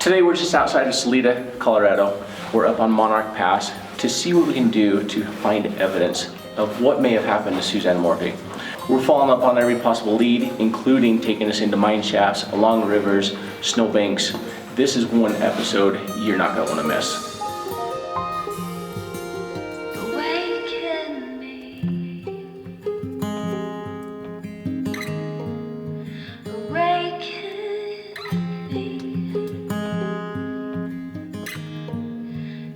Today we're just outside of Salida, Colorado. We're up on Monarch Pass to see what we can do to find evidence of what may have happened to Suzanne Morphew. We're following up on every possible lead, including taking us into mine shafts, along rivers, snowbanks. This is one episode you're not going to want to miss.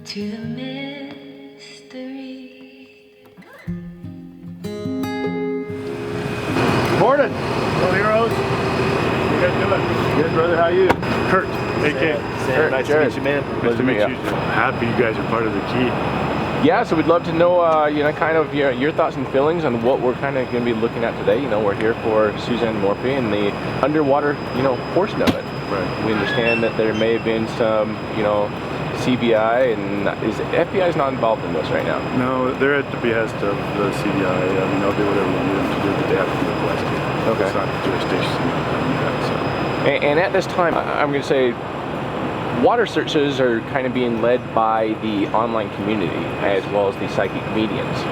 To the mystery. Morning, little heroes. What you guys doing? Good, brother. How you? Kurt, AK. Kurt, nice Jared. to meet you, man. Nice to meet you. Happy you guys are part of the key. Yeah, so we'd love to know, kind of your thoughts and feelings on what we're kind of going to be looking at today. We're here for Suzanne Morphew and the underwater, portion of it. Right. We understand that there may have been some, CBI, and FBI's not involved in this right now. No, they're at the behest of the CBI. I mean, they'll do whatever we need them to do, but they have to be requested. Okay. It's not the jurisdiction of that, so. And at this time, I'm going to say, water searches are kind of being led by the online community as well as the psychic mediums,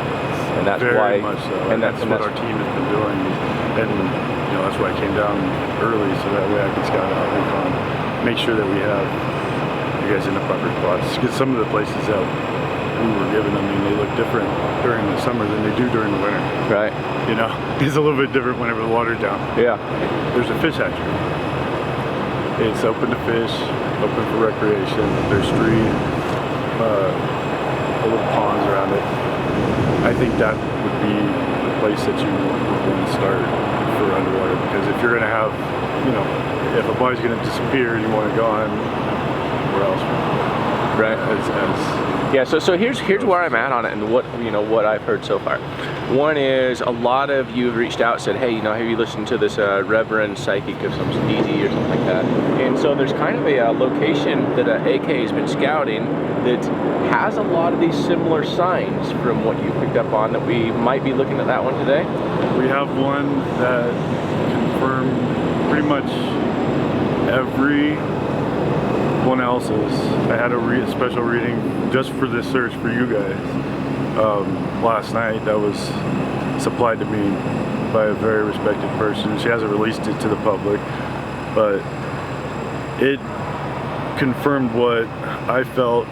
and that's Very why. much so. And that's what our team has been doing, and that's why I came down early so that way I can scout out recon, make sure that we have you guys in the proper spots. Because some of the places that we were given, I mean, they look different during the summer than they do during the winter. Right. It's a little bit different whenever the water's down. Yeah. There's a fish hatchery. It's open to fish, open for recreation. There's 3 little ponds around it. I think that would be the place that you would want to start for underwater, because if you're going to have, if a body's going to disappear and you want to go on, where else? Right. Yeah. So here's where I'm at on it, and what I've heard so far. One is a lot of you have reached out, said, hey, have you listened to this Reverend Psychic of some species or something like that? And so there's kind of a location that AK has been scouting that has a lot of these similar signs from what you picked up on, that we might be looking at that one today. We have one that confirmed pretty much every one else's. I had a special reading just for this search for you guys last night that was supplied to me by a very respected person. She hasn't released it to the public, but it confirmed what I felt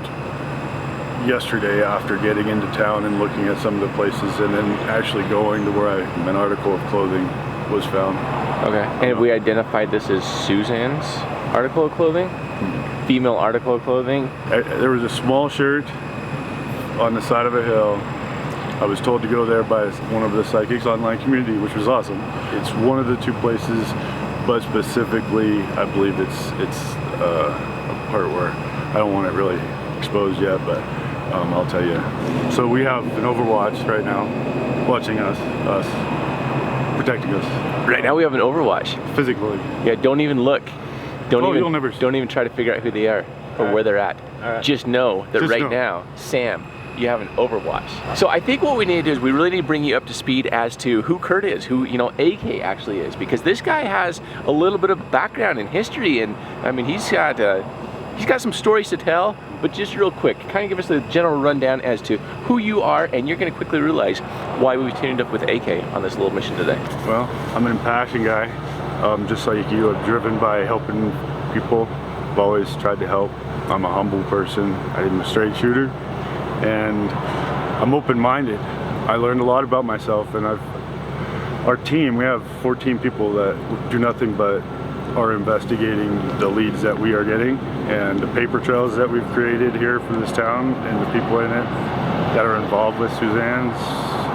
yesterday after getting into town and looking at some of the places, and then actually going to where an article of clothing was found. Okay. And have we identified this as Suzanne's article of clothing? Female article of clothing? There was a small shirt on the side of a hill. I was told to go there by one of the psychics online community, which was awesome. It's one of the 2 places, but specifically, I believe it's a part where I don't want it really exposed yet, but I'll tell you. So we have an Overwatch right now, watching us, protecting us. Right now we have an Overwatch. Physically. Yeah, don't even look. Don't even try to figure out who they are or where they're at. Just know that now, Sam, you have an Overwatch. So I think what we need to do is we really need to bring you up to speed as to who Kurt is, who AK actually is, because this guy has a little bit of background in history, and I mean he's got some stories to tell. But just real quick, kind of give us the general rundown as to who you are, and you're going to quickly realize why we've teamed up with AK on this little mission today. Well, I'm an impassioned guy. Just like you, I'm driven by helping people. I've always tried to help. I'm a humble person. I'm a straight shooter, and I'm open-minded. I learned a lot about myself, and our team, we have 14 people that do nothing but are investigating the leads that we are getting and the paper trails that we've created here for this town and the people in it that are involved with Suzanne's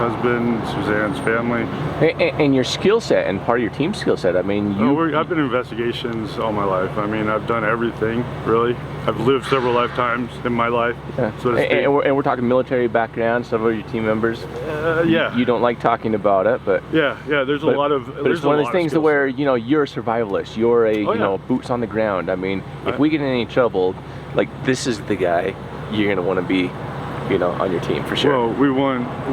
husband, Suzanne's family. And your skill set and part of your team's skill set, I mean, I've been in investigations all my life. I mean, I've done everything, really. I've lived several lifetimes in my life, so to speak. And we're talking military background, some of your team members. Yeah. You don't like talking about it, but... Yeah, there's a lot of... But it's one of those things where, you're a survivalist. You're a, boots on the ground. I mean, if we get in any trouble, like, this is the guy you're going to want to be, on your team for sure. Well, we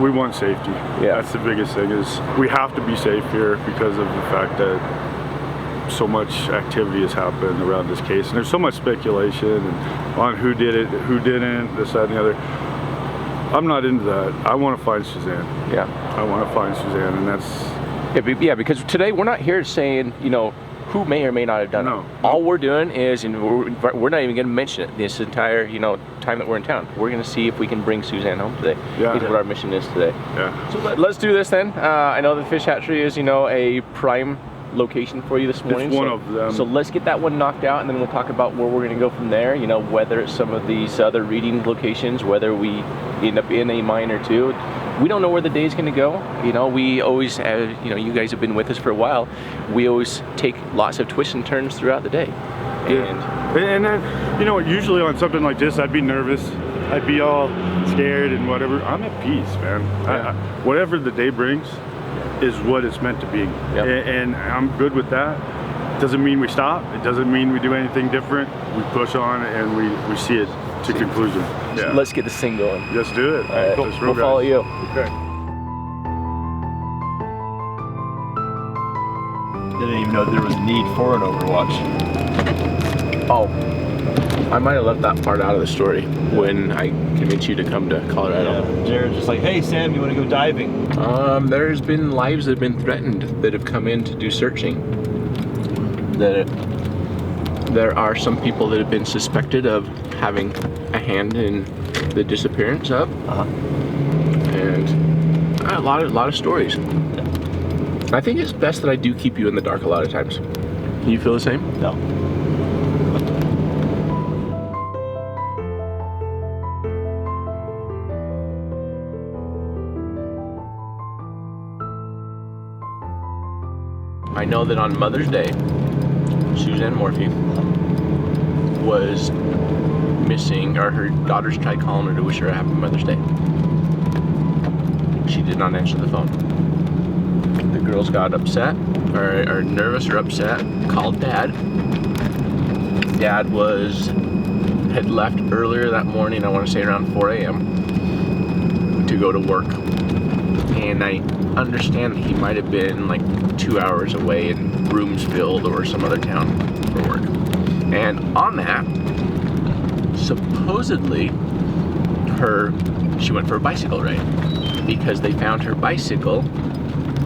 want safety. Yeah. That's the biggest thing, is we have to be safe here because of the fact that so much activity has happened around this case, and there's so much speculation on who did it, who didn't, this, that, and the other. I'm not into that. I want to find Suzanne. Yeah. I want to find Suzanne, and that's... Yeah, because today we're not here saying, you know, who may or may not have done it. All we're doing is, and we're not even going to mention it this entire, you know, time that we're in town. We're going to see if we can bring Suzanne home today. Yeah. Is what our mission is today. Yeah. So let's do this then. I know the fish hatchery is, you know, a prime location for you this morning. It's one of them. So let's get that one knocked out, and then we'll talk about where we're going to go from there. You know, whether it's some of these other reading locations, whether we end up in a mine or two. We don't know where the day is going to go. You know, we always, you know, you guys have been with us for a while. We always take lots of twists and turns throughout the day. And then, you know, usually on something like this, I'd be nervous. I'd be all scared and whatever. I'm at peace, man. Yeah. Whatever the day brings is what it's meant to be. Yep. And I'm good with that. Doesn't mean we stop. It doesn't mean we do anything different. We push on and we see it to conclusion. Yeah. Let's get this thing going. Let's do it. All right, cool. We'll follow you. Okay. Didn't even know there was a need for an overwatch. Oh, I might have left that part out of the story when I convinced you to come to Colorado. Yeah. Jared's just like, hey Sam, you want to go diving? There's been lives that have been threatened that have come in to do searching. There are some people that have been suspected of having a hand in the disappearance of, and a lot of stories. I think it's best that I do keep you in the dark a lot of times. You feel the same? No. I know that on Mother's Day, Suzanne Morphew was missing, or her daughters tried calling her to wish her a happy Mother's Day. She did not answer the phone. The girls got upset, or nervous or upset, called Dad. Dad had left earlier that morning, I want to say around 4 a.m. to go to work. And I understand that he might have been like 2 hours away in Broomsfield or some other town for work. And on that, supposedly, she went for a bicycle ride because they found her bicycle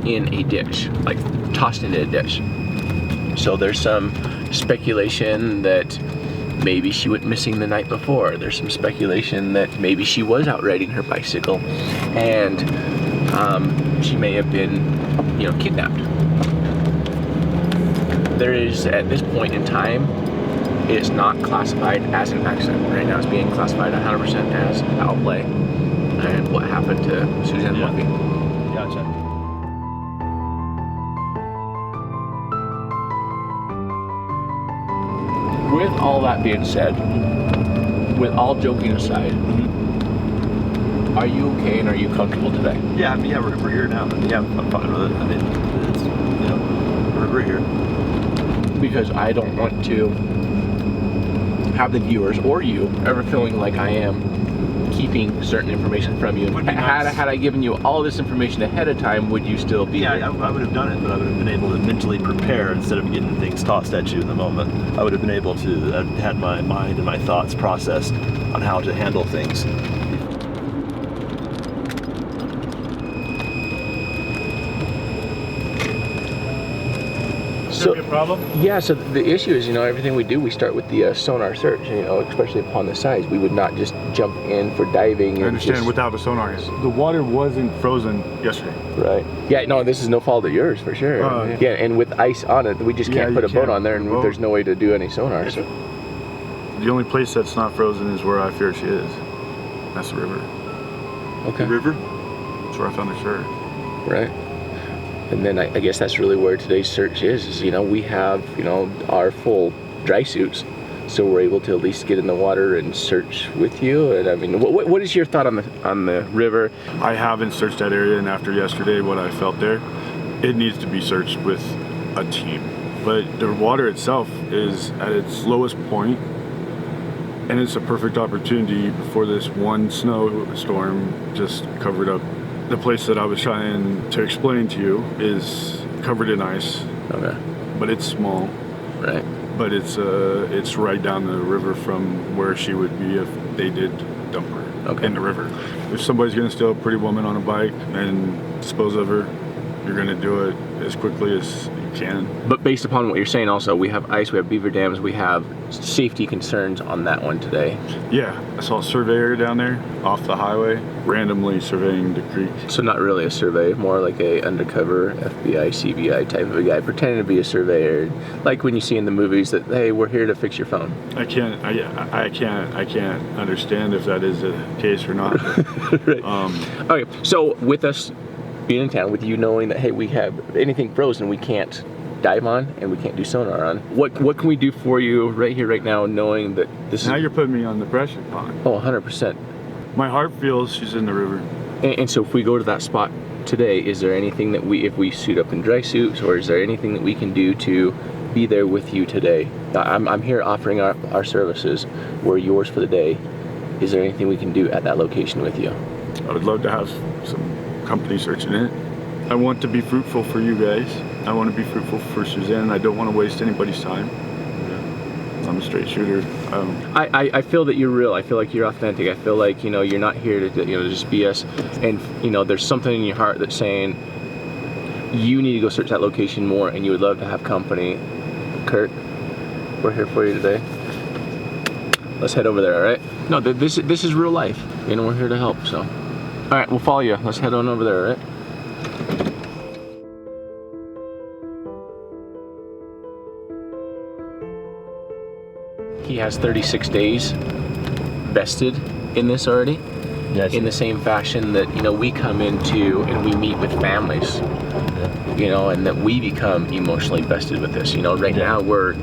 in a ditch, like tossed into a ditch. So there's some speculation that maybe she went missing the night before. There's some speculation that maybe she was out riding her bicycle and she may have been, you know, kidnapped. There is, at this point in time, it's not classified as an accident. Right now it's being classified 100% as foul play and what happened to Suzanne Morphew. Gotcha. With all that being said, with all joking aside, are you okay and are you comfortable today? Yeah, I mean, yeah, we're here now. Yeah, I'm fine with it. I mean, it's, you know, we're here. Because I don't want to have the viewers or you ever feeling like I am keeping certain information from you. Had I given you all this information ahead of time, would you still be here? I would have done it, but I would have been able to mentally prepare instead of getting things tossed at you in the moment. I would have been able to have had my mind and my thoughts processed on how to handle things. So, be a problem? Yeah, so the issue is, you know, everything we do, we start with the sonar search, you know, especially upon the size. We would not just jump in for diving. I understand, without the sonar. The water wasn't frozen yesterday. Right. Yeah, no, this is no fault of yours, for sure. Yeah, and with ice on it, we just can't put a boat on there, and there's no way to do any sonar. So. The only place that's not frozen is where I fear she is. That's the river. Okay. The river? That's where I found her shirt. Right. And then I guess that's really where today's search is, you know, we have, you know, our full dry suits, so we're able to at least get in the water and search with you. And I mean, what is your thought on the river? I haven't searched that area, and after yesterday, what I felt there, it needs to be searched with a team. But the water itself is at its lowest point, and it's a perfect opportunity before this one snowstorm just covered up. The place that I was trying to explain to you is covered in ice. Okay. but it's small. Right. But it's right down the river from where she would be if they did dump her in the river. If somebody's gonna steal a pretty woman on a bike and dispose of her, you're gonna do it as quickly as you can. But based upon what you're saying also, we have ice, we have beaver dams, we have safety concerns on that one today. Yeah, I saw a surveyor down there off the highway, randomly surveying the creek. So not really a survey, more like a undercover FBI, CBI type of a guy, pretending to be a surveyor, like when you see in the movies that, hey, we're here to fix your phone. I can't understand if that is the case or not. Right. Okay, so with us being in town, with you knowing that, hey, we have anything frozen we can't dive on and we can't do sonar on, what can we do for you right here, right now, knowing that this Now is... you're putting me on the pressure pot. Oh, 100%. My heart feels she's in the river. And so if we go to that spot today, is there anything that if we suit up in dry suits, or is there anything that we can do to be there with you today? I'm here offering our services. We're yours for the day. Is there anything we can do at that location with you? I would love to have some company searching it. I want to be fruitful for you guys. I want to be fruitful for Suzanne. I don't want to waste anybody's time. I'm a straight shooter. I feel that you're real. I feel like you're authentic. I feel like, you know, you're not here to, you know, just BS. And, you know, there's something in your heart that's saying you need to go search that location more, and you would love to have company. Kurt, we're here for you today. Let's head over there, all right? No, this is real life. You know, we're here to help, so. All right, we'll follow you. Let's head on over there, all right? He has 36 days vested in this already. Yes. In the same fashion that, you know, we come into and we meet with families, you know, and that we become emotionally vested with this. You know, right now we're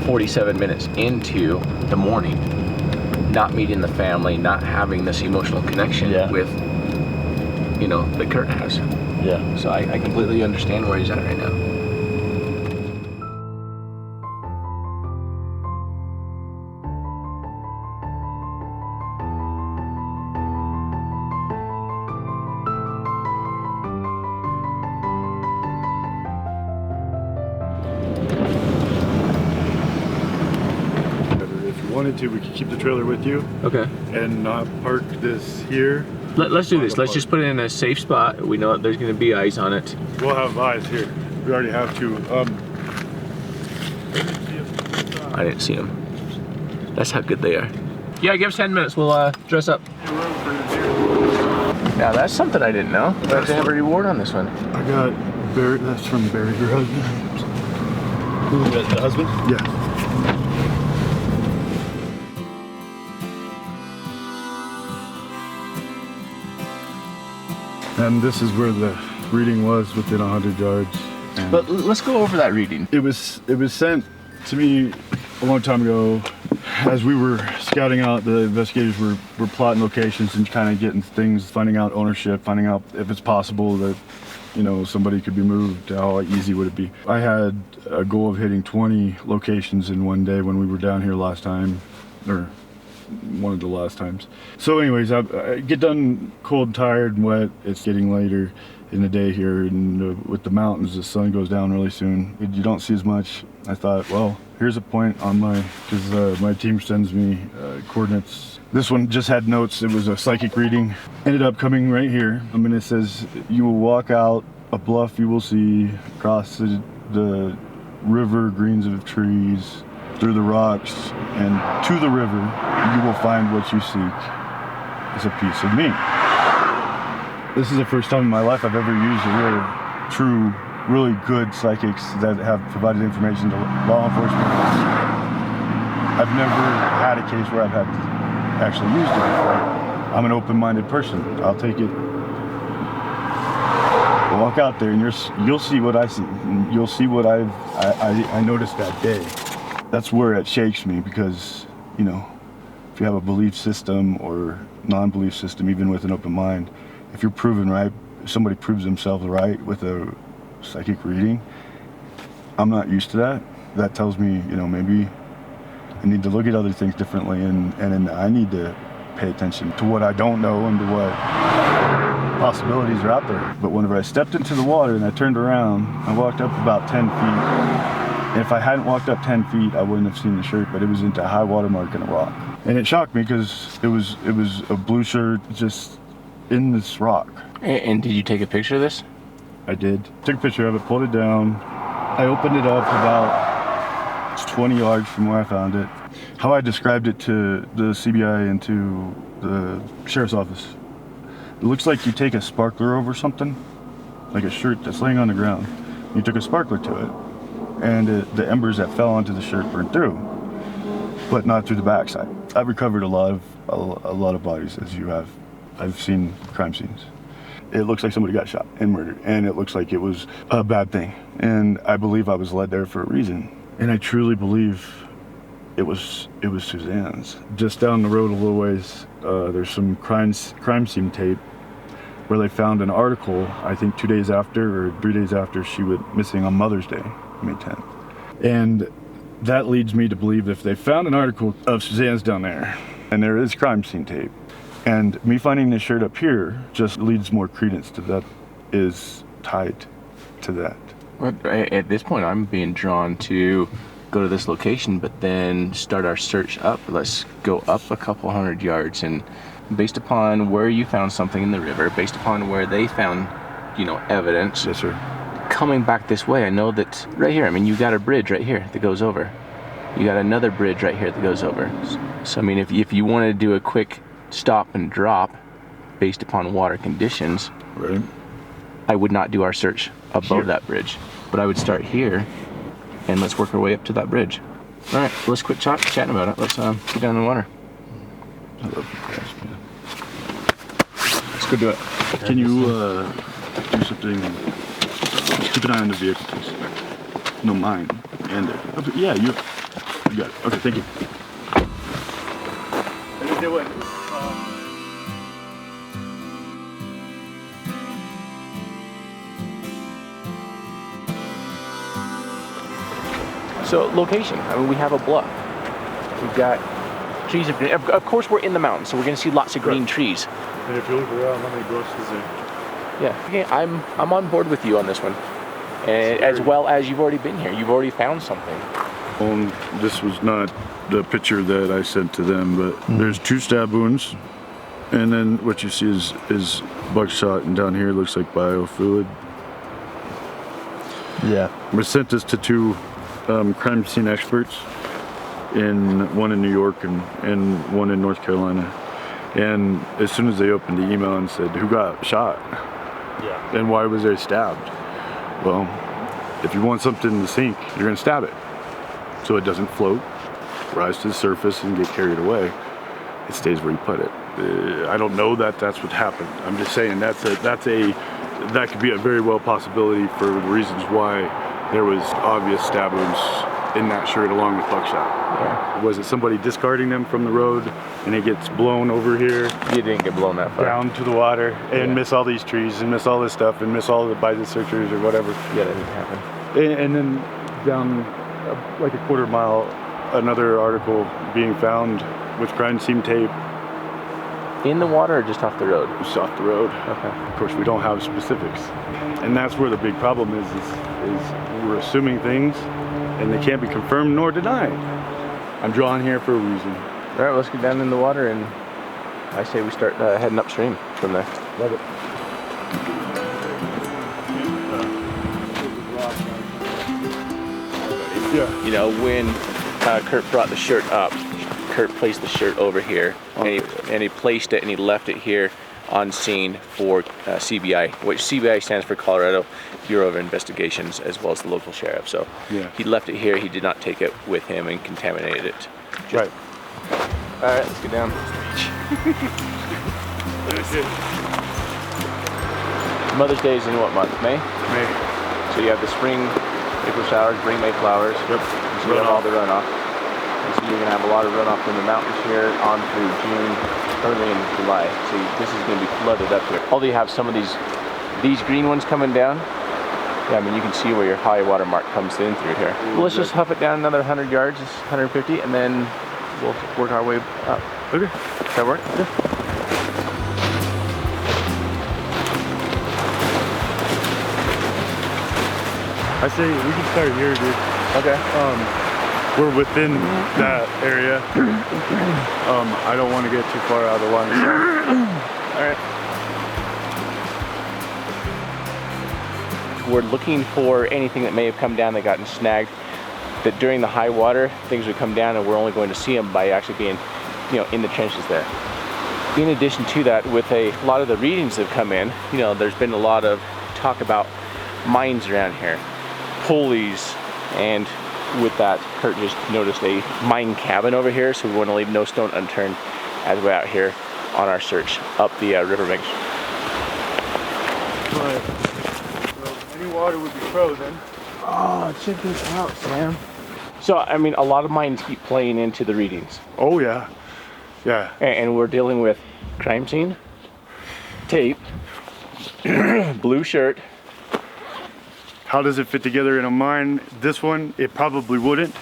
47 minutes into the morning, not meeting the family, not having this emotional connection with, you know, that Kurt has. Yeah. So I completely understand where he's at right now. Wanted to, we could keep the trailer with you. Okay. And not park this here. Let's do this. Let's just put it in a safe spot. We know that there's going to be eyes on it. We'll have eyes here. We already have two. I didn't see them. That's how good they are. Yeah, give us 10 minutes. We'll dress up. Now that's something I didn't know. I have to have a reward on this one. I got Barry. That's from Barry, your husband. Who? The husband? Yeah. And this is where the reading was, within 100 yards. And but let's go over that reading. It was sent to me a long time ago. As we were scouting out, the investigators were plotting locations and kind of getting things, finding out ownership, finding out if it's possible that, you know, somebody could be moved. How easy would it be? I had a goal of hitting 20 locations in one day when we were down here last time, or one of the last times. So anyways, I get done cold and tired and wet. It's getting later in the day here, and with the mountains, the sun goes down really soon. You don't see as much. I thought, well, here's a point on because my team sends me coordinates. This one just had notes. It was a psychic reading. Ended up coming right here. I mean, it says, you will walk out a bluff you will see, across the river, greens of trees, through the rocks, and to the river, you will find what you seek. It's a piece of me. This is the first time in my life I've ever used a real, true, really good psychics that have provided information to law enforcement. I've never had a case where I've had to actually use it before. I'm an open-minded person. I'll take it. Walk out there and you'll see what I see. You'll see what I noticed that day. That's where it shakes me, because, you know, if you have a belief system or non-belief system, even with an open mind, if you're proven right, if somebody proves themselves right with a psychic reading, I'm not used to that. That tells me, you know, maybe I need to look at other things differently, and I need to pay attention to what I don't know and to what possibilities are out there. But whenever I stepped into the water and I turned around, I walked up about 10 feet. And if I hadn't walked up 10 feet, I wouldn't have seen the shirt, but it was into high water mark in a rock. And it shocked me because it was a blue shirt just in this rock. And did you take a picture of this? I did. Took a picture of it, pulled it down. I opened it up about 20 yards from where I found it. How I described it to the CBI and to the sheriff's office. It looks like you take a sparkler over something, like a shirt that's laying on the ground. You took a sparkler to it, and the embers that fell onto the shirt burned through, but not through the backside. I've recovered a lot of bodies, as you have. I've seen crime scenes. It looks like somebody got shot and murdered, and it looks like it was a bad thing. And I believe I was led there for a reason. And I truly believe it was Suzanne's. Just down the road a little ways, there's some crime scene tape where they found an article, I think 2 days after or 3 days after she went missing on Mother's Day, May 10th. And that leads me to believe if they found an article of Suzanne's down there, and there is crime scene tape, and me finding this shirt up here just leads more credence to that is tied to that. Well, at this point, I'm being drawn to go to this location, but then start our search up. Let's go up a couple hundred yards, and based upon where you found something in the river, based upon where they found, evidence. Yes, sir. Coming back this way, I know that right here, you got a bridge right here that goes over. You got another bridge right here that goes over. So, if you wanted to do a quick stop and drop based upon water conditions, right, I would not do our search above that bridge, but I would start here and let's work our way up to that bridge. All right, let's quit chatting about it. Let's get down in the water. I love you guys, man. Let's go do it. Can you do something? Keep an eye on the vehicle, please. No, mine. And okay, yeah, you got it. Okay, thank you. So location, we have a bluff. We've got trees of green. Of course we're in the mountains, so we're gonna see lots of green trees. And if you look around, how many ghosts is there? Yeah, okay, I'm on board with you on this one. And as well as you've already been here, you've already found something. This was not the picture that I sent to them, but there's 2 stab wounds, and then what you see is buckshot, and down here looks like biofluid. Yeah. We sent this to 2 crime scene experts, one in New York and one in North Carolina. And as soon as they opened the email and said, who got shot? Yeah. And why was they stabbed? Well, if you want something to sink, you're gonna stab it. So it doesn't float, rise to the surface and get carried away. It stays where you put it. I don't know that that's what happened. I'm just saying that could be a very well possibility for the reasons why there was obvious stab wounds in that shirt along with buckshot. Yeah. Was it somebody discarding them from the road and it gets blown over here? You didn't get blown that far. Down to the water and miss all these trees and miss all this stuff and miss all the by the searchers or whatever. Yeah, that didn't happen. And then down like a quarter mile, another article being found with crime scene tape. In the water or just off the road? Just off the road. Okay. Of course, we don't have specifics. And that's where the big problem is we're assuming things and they can't be confirmed nor denied. I'm drawn here for a reason. All right, let's get down in the water, and I say we start heading upstream from there. Love it. Yeah. When Kurt brought the shirt up, Kurt placed the shirt over here, and he placed it and he left it here on scene for CBI, which CBI stands for Colorado Bureau of Investigations, as well as the local sheriff. So he left it here. He did not take it with him and contaminated it. Right. All right, let's get down. Mother's Day is in what month? May? May. So you have the spring, April showers, bring May flowers. Yep. So you have all the runoff. And so you're gonna have a lot of runoff from the mountains here on through June, early in July. So this is gonna be flooded up here. Although you have some of these green ones coming down. Yeah, you can see where your high water mark comes in through here. Well, let's just huff it down another 100 yards, 150, and then we'll work our way up. Okay. Does that work? Yeah. I say we can start here, dude. Okay. We're within that area. I don't want to get too far out of the line. So. All right. We're looking for anything that may have come down that gotten snagged. That during the high water, things would come down, and we're only going to see them by actually being, you know, in the trenches there. In addition to that, with a lot of the readings that have come in, you know, there's been a lot of talk about mines around here, pulleys, and with that, Kurt just noticed a mine cabin over here, so we want to leave no stone unturned as we're out here on our search up the riverbanks. Right. So any water would be frozen. Oh, check this out, Sam. So, I mean, a lot of mines keep playing into the readings. Oh yeah, yeah. And we're dealing with crime scene, tape, blue shirt. How does it fit together in a mine? This one, it probably wouldn't.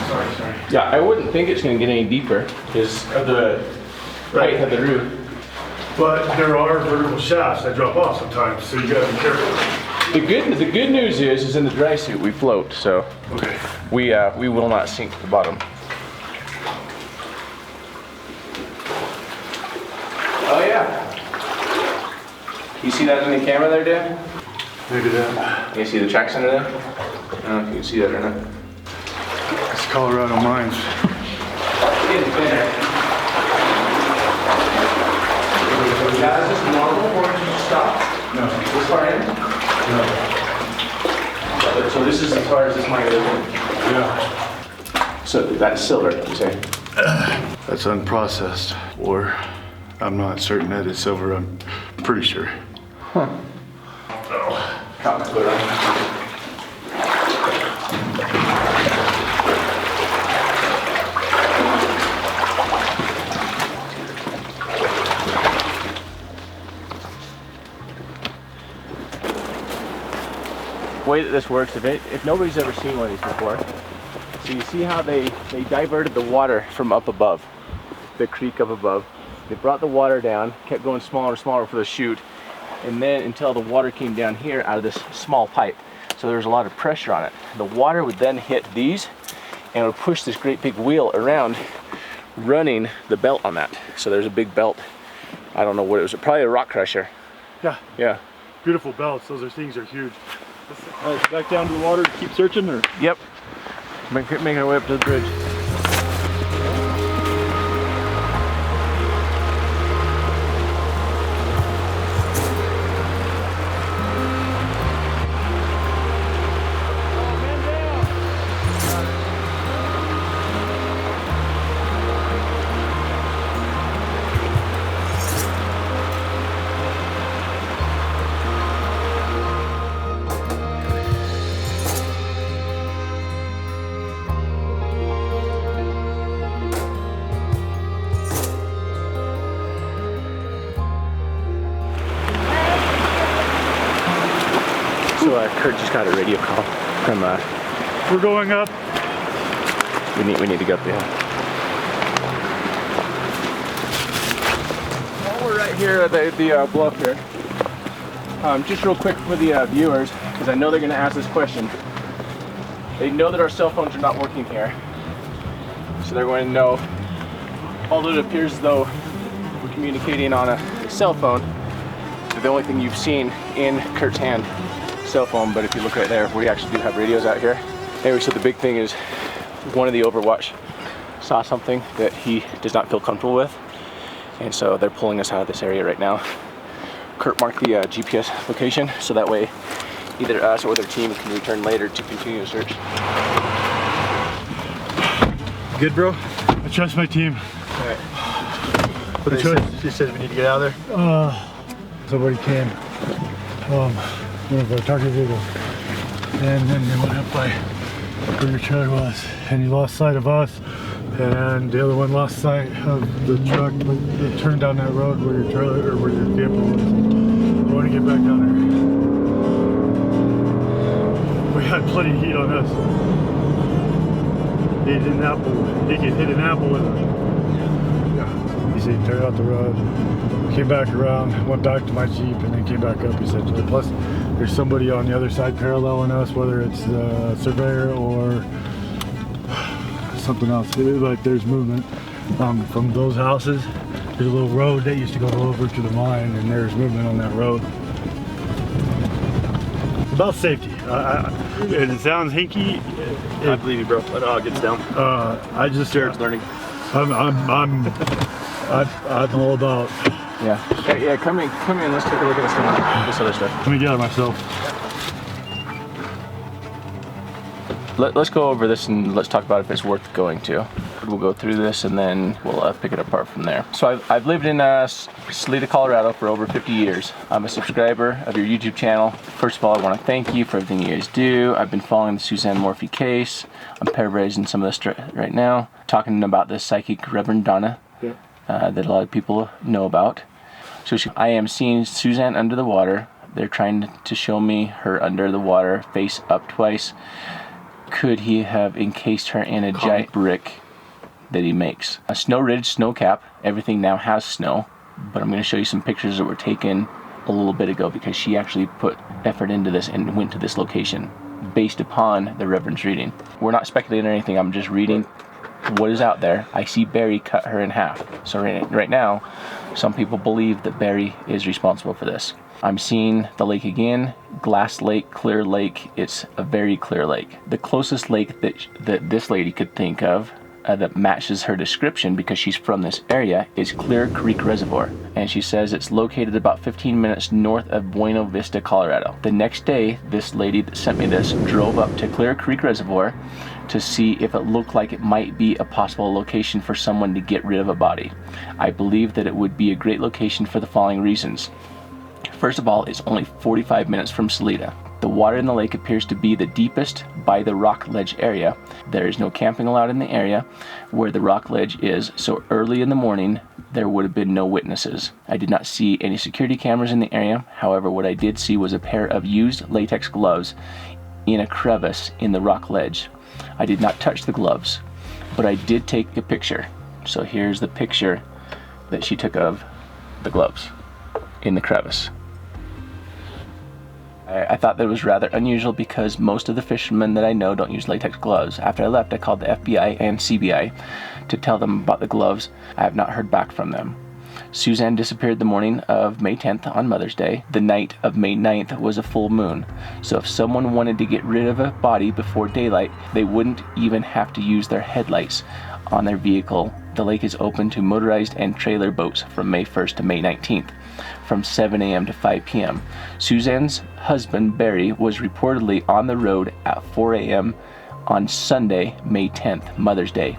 Sorry. Yeah, I wouldn't think it's going to get any deeper because of the height of the roof. But there are vertical shafts that drop off sometimes, so you gotta be careful. The good news is in the dry suit we float, so Okay. we will not sink to the bottom. Oh yeah. You see that in the camera there, Dan? Maybe that. You see the tracks under there? I don't know if you can see that or not. It's Colorado mines. Now, is this normal or did you stop? No. This far in? No. So this is as far as this might go. Yeah. So that's silver, you say? That's unprocessed, or I'm not certain that it's silver. I'm pretty sure. Huh. The way that this works, if nobody's ever seen one of these before, so you see how they diverted the water from up above, the creek up above. They brought the water down, kept going smaller and smaller for the chute, and then until the water came down here out of this small pipe. So there was a lot of pressure on it. The water would then hit these and it would push this great big wheel around, running the belt on that. So there's a big belt. I don't know what it was, probably a rock crusher. Yeah. Yeah. Beautiful belts. Those things are huge. All right, back down to the water to keep searching, or? Yep. Making our way up to the bridge. So Kurt just got a radio call from We're going up. we need to go up there. Well, we're right here at the bluff here. Just real quick for the viewers, because I know they're going to ask this question. They know that our cell phones are not working here, so they're going to know. Although it appears as though we're communicating on a cell phone, the only thing you've seen in Kurt's hand, cell phone, but if you look right there, we actually do have radios out here. Anyway, so the big thing is one of the Overwatch saw something that he does not feel comfortable with, and so they're pulling us out of this area right now. Kurt marked the GPS location, so that way either us or their team can return later to continue the search. Good, bro? I trust my team. All right. What she said we need to get out of there? Somebody came. One of our target vehicles. And then they went up by where your trailer was. And he lost sight of us. And the other one lost sight of the truck that turned down that road where your trailer, or where your camper was. I want to get back down there. We had plenty of heat on us. He could hit an apple with it. Yeah. He said, turn out the road. came back around, went back to my Jeep, and then came back up essentially. Plus, there's somebody on the other side paralleling us, whether it's the surveyor or something else. Like there's movement from those houses. There's a little road that used to go over to the mine, and there's movement on that road. About safety, and it sounds hinky. I believe you, bro. It gets down. I just Jared's learning. I'm all about. Yeah, come in. Let's take a look at this other stuff. Let me get out of myself. Let's go over this and let's talk about if it's worth going to. We'll go through this and then we'll pick it apart from there. So I've lived in Salida, Colorado for over 50 years. I'm a subscriber of your YouTube channel. First of all, I want to thank you for everything you guys do. I've been following the Suzanne Morphew case. I'm paraphrasing some of this right now, talking about the psychic Reverend Donna that a lot of people know about. So I am seeing Suzanne under the water. They're trying to show me her under the water, face up twice. Could he have encased her in a giant brick that he makes? A snow ridge, snow cap, everything now has snow, but I'm going to show you some pictures that were taken a little bit ago because she actually put effort into this and went to this location based upon the Reverend's reading. We're not speculating or anything, I'm just reading what is out there. I see Barry cut her in half. So right now, some people believe that Barry is responsible for this. I'm seeing the lake again, Glass Lake, Clear Lake. It's a very clear lake. The closest lake that this lady could think of that matches her description because she's from this area is Clear Creek Reservoir. And she says it's located about 15 minutes north of Buena Vista, Colorado. The next day, this lady that sent me this drove up to Clear Creek Reservoir to see if it looked like it might be a possible location for someone to get rid of a body. I believe that it would be a great location for the following reasons. First of all, it's only 45 minutes from Salida. The water in the lake appears to be the deepest by the rock ledge area. There is no camping allowed in the area where the rock ledge is, so early in the morning there would have been no witnesses. I did not see any security cameras in the area. However, what I did see was a pair of used latex gloves in a crevice in the rock ledge. I did not touch the gloves, but I did take a picture. So here's the picture that she took of the gloves in the crevice. I thought that was rather unusual because most of the fishermen that I know don't use latex gloves. After I left, I called the FBI and CBI to tell them about the gloves. I have not heard back from them. Suzanne disappeared the morning of May 10th on Mother's Day. The night of May 9th was a full moon. So if someone wanted to get rid of a body before daylight, they wouldn't even have to use their headlights on their vehicle. The lake is open to motorized and trailer boats from May 1st to May 19th, from 7 a.m. to 5 p.m. Suzanne's husband, Barry, was reportedly on the road at 4 a.m. on Sunday, May 10th, Mother's Day,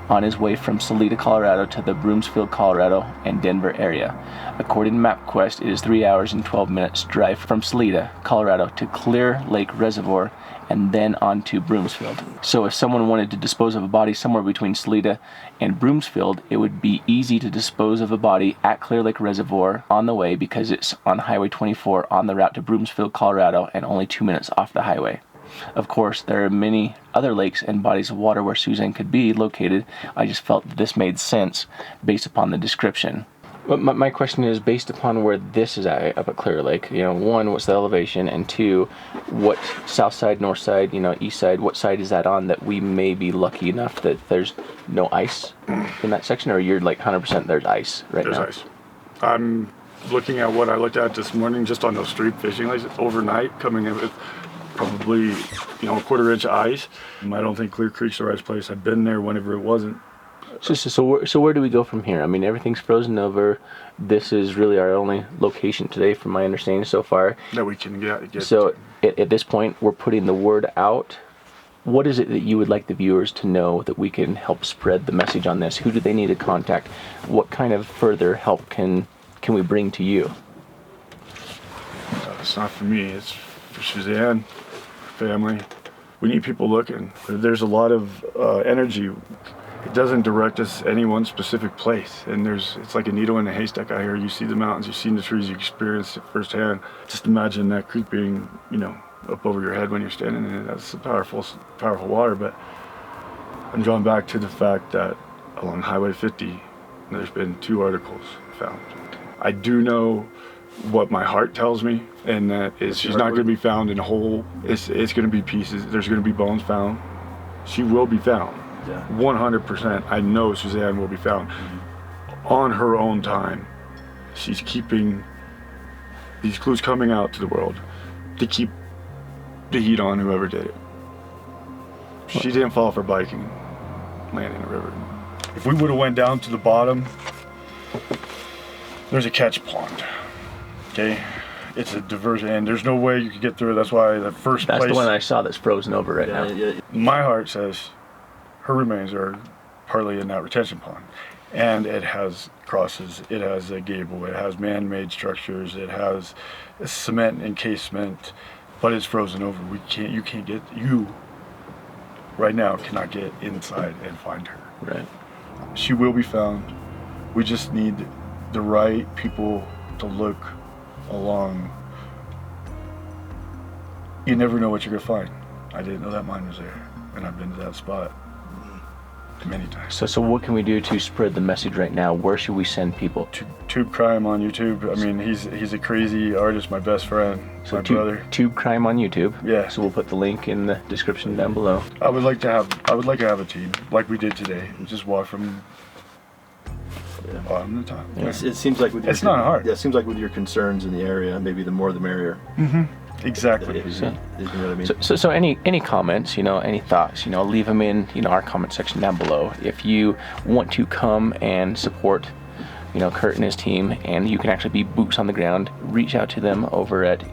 on his way from Salida, Colorado to the Broomfield, Colorado and Denver area. According to MapQuest, it is 3 hours and 12 minutes drive from Salida, Colorado to Clear Lake Reservoir and then on to Broomfield. So if someone wanted to dispose of a body somewhere between Salida and Broomfield, it would be easy to dispose of a body at Clear Lake Reservoir on the way because it's on Highway 24 on the route to Broomfield, Colorado and only 2 minutes off the highway. Of course, there are many other lakes and bodies of water where Suzanne could be located. I just felt that this made sense based upon the description. But my question is based upon where this is at, up at Clear Lake. You know, one, what's the elevation, and two, what south side, north side, you know, east side, what side is that on that we may be lucky enough that there's no ice in that section, or you're like 100% there's ice right now? There's ice. I'm looking at what I looked at this morning just on those street fishing lakes overnight, coming in with probably, you know, a quarter-inch ice. I don't think Clear Creek's the right place. I've been there whenever it wasn't. So where do we go from here? I mean, everything's frozen over. This is really our only location today, from my understanding so far. That we can get. So at this point, we're putting the word out. What is it that you would like the viewers to know that we can help spread the message on this? Who do they need to contact? What kind of further help can we bring to you? It's not for me. It's for Suzanne, family. We need people looking. There's a lot of energy. It doesn't direct us any one specific place, and it's like a needle in a haystack out here. You see the mountains, you've seen the trees, you experience it firsthand. Just imagine that creek being, you know, up over your head when you're standing in it. That's a powerful water. But I'm drawn back to the fact that along Highway 50, there's been 2 articles found. I do know what my heart tells me, and that is she's not going to be found in a hole. It's going to be pieces. There's going to be bones found. She will be found. Yeah. 100%. I know Suzanne will be found on her own time. She's keeping these clues coming out to the world to keep the heat on whoever did it. She didn't fall for biking, land in the river. If we would have went down to the bottom, there's a catch pond. Okay, it's a diversion, and there's no way you could get through it. That's why the first place. That's the one I saw that's frozen over right now. Yeah. My heart says her remains are partly in that retention pond, and it has crosses, it has a gable, it has man-made structures, it has a cement encasement, but it's frozen over. You right now cannot get inside and find her. Right. She will be found. We just need the right people to look along. You never know what you're gonna find. I didn't know that mine was there, and I've been to that spot many times. So what can we do to spread the message right now? Where should we send people? Tube Crime on YouTube. I mean, he's a crazy artist, my best friend, my brother. Tube Crime on YouTube. Yeah. So we'll put the link in the description down below. I would like to have a team like we did today. Just walk from bottom to top. Yeah. It seems like with your, it's not hard. Yeah, it seems like with your concerns in the area, maybe the more the merrier. Mm-hmm. Exactly. You know what I mean? So any comments, any thoughts, leave them in, our comment section down below. If you want to come and support, Kurt and his team, and you can actually be boots on the ground, reach out to them over at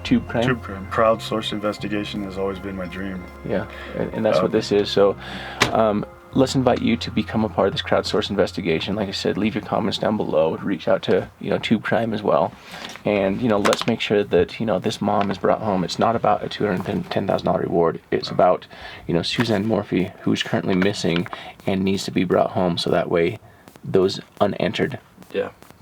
Tube Crime. Tube Crime. Crowdsourced investigation has always been my dream. Yeah, and that's what this is. So let's invite you to become a part of this crowdsourced investigation. Like I said, leave your comments down below. Reach out to Tube Crime as well, and let's make sure that this mom is brought home. It's not about a $210,000 reward. It's about Suzanne Morphew, who's currently missing and needs to be brought home, so that way those unanswered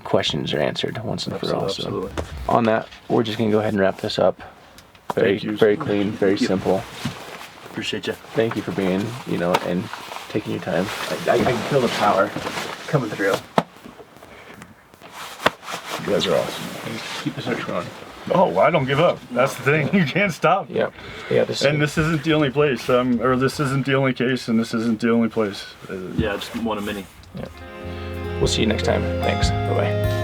questions are answered once and for all. Absolutely. So on that, we're just gonna go ahead and wrap this up. Very clean, very simple. Appreciate you. Thank you for being, and taking your time. I can feel the power coming through. You guys are awesome. Keep the search going. Oh, I don't give up. That's the thing. You can't stop. Yeah. This isn't the only place, or this isn't the only case, and this isn't the only place. Yeah, just one of many. Yeah. We'll see you next time. Thanks. Bye-bye.